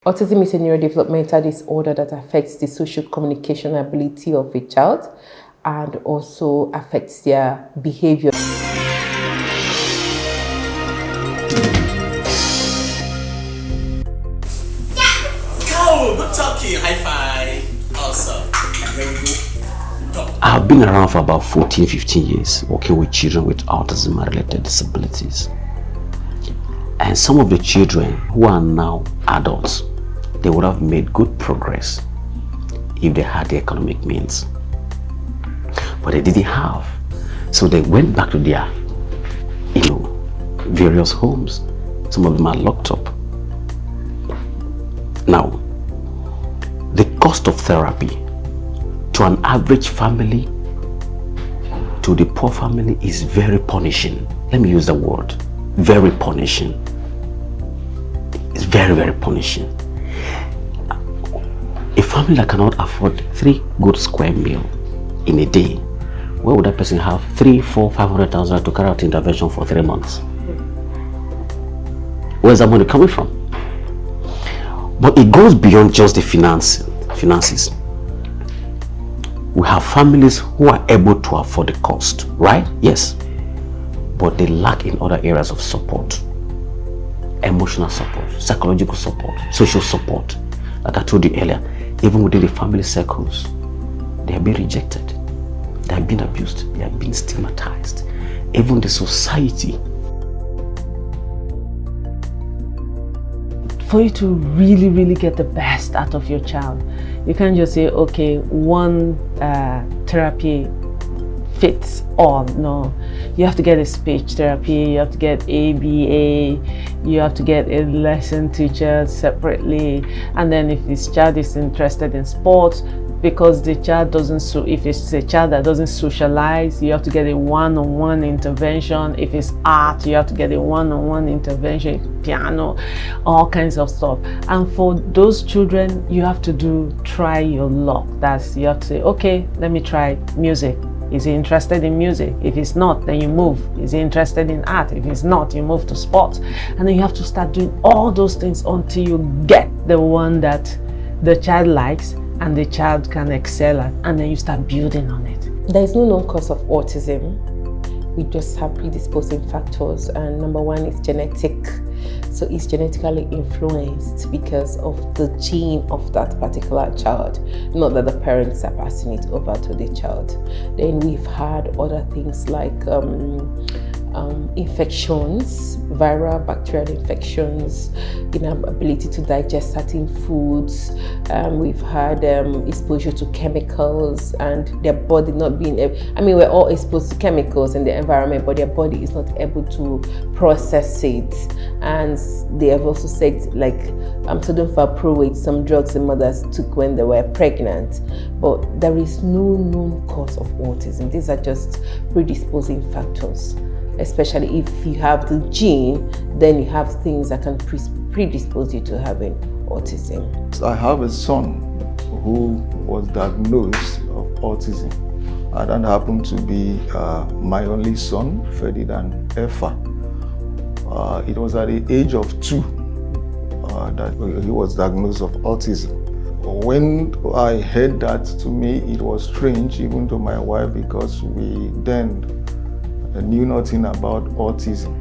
Autism is a neurodevelopmental disorder that affects the social communication ability of a child and also affects their behavior. Oh, good talking. High five. Awesome. There we go. I've been around for about 14-15 years working with children with autism and related disabilities. And some of the children who are now adults, they would have made good progress if they had the economic means. But they didn't have. So they went back to their, various homes. Some of them are locked up. Now, the cost of therapy to an average family, to the poor family, is very punishing. Let me use the word, very punishing. It's very, very punishing. A family that cannot afford 3 good square meals in a day, where would that person have 300,000, 400,000, 500,000 to carry out intervention for 3 months? Where's that money coming from? But it goes beyond just the finances. We have families who are able to afford the cost, right? Yes. But they lack in other areas of support. Emotional support, psychological support, social support. Like I told you earlier, even within the family circles, they have been rejected. They have been abused. They have been stigmatized. Even the society. For you to really get the best out of your child, you can't just say, okay, one therapy fits all. No, you have to get a speech therapy, you have to get ABA, you have to get a lesson teacher separately, and then if this child is interested in sports, because the child doesn't, if it's a child that doesn't socialize, you have to get a one-on-one intervention. If it's art, you have to get a one-on-one intervention, piano, all kinds of stuff. And for those children, you have to try your luck. That's, you have to say, okay, let me try music. Is he interested in music? If he's not, then you move. Is he interested in art? If he's not, you move to sports. And then you have to start doing all those things until you get the one that the child likes and the child can excel at, and then you start building on it. There is no known cause of autism. We just have predisposing factors, and number one is genetic. So it's genetically influenced because of the gene of that particular child, not that the parents are passing it over to the child. Then we've had other things like infections, viral, bacterial infections, ability to digest certain foods. We've had exposure to chemicals and their body not being we're all exposed to chemicals in the environment, but their body is not able to process it. And they have also said, like, sodium valproate, some drugs the mothers took when they were pregnant. But there is no known cause of autism. These are just predisposing factors. Especially if you have the gene, then you have things that can predispose you to having autism. I have a son who was diagnosed of autism. And that happened to be my only son, Ferdinand Effa. It was at the age of 2 that he was diagnosed of autism. When I heard that, to me it was strange, even to my wife, because we then knew nothing about autism.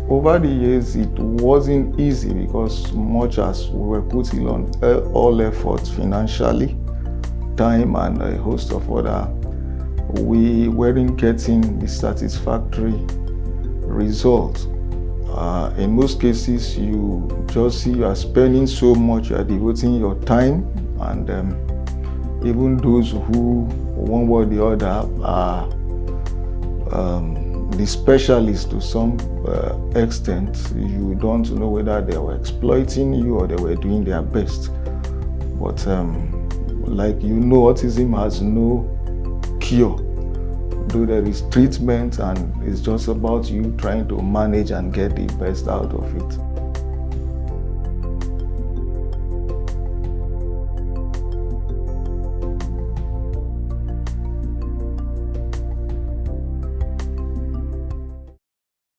Over the years, it wasn't easy because much as we were putting on all efforts financially, time and a host of other, we weren't getting the satisfactory results. In most cases, you just see you are spending so much, you are devoting your time, and even those who, one way or the other, are the specialists to some extent, you don't know whether they were exploiting you or they were doing their best. But autism has no cure, though there is treatment, and it's just about you trying to manage and get the best out of it.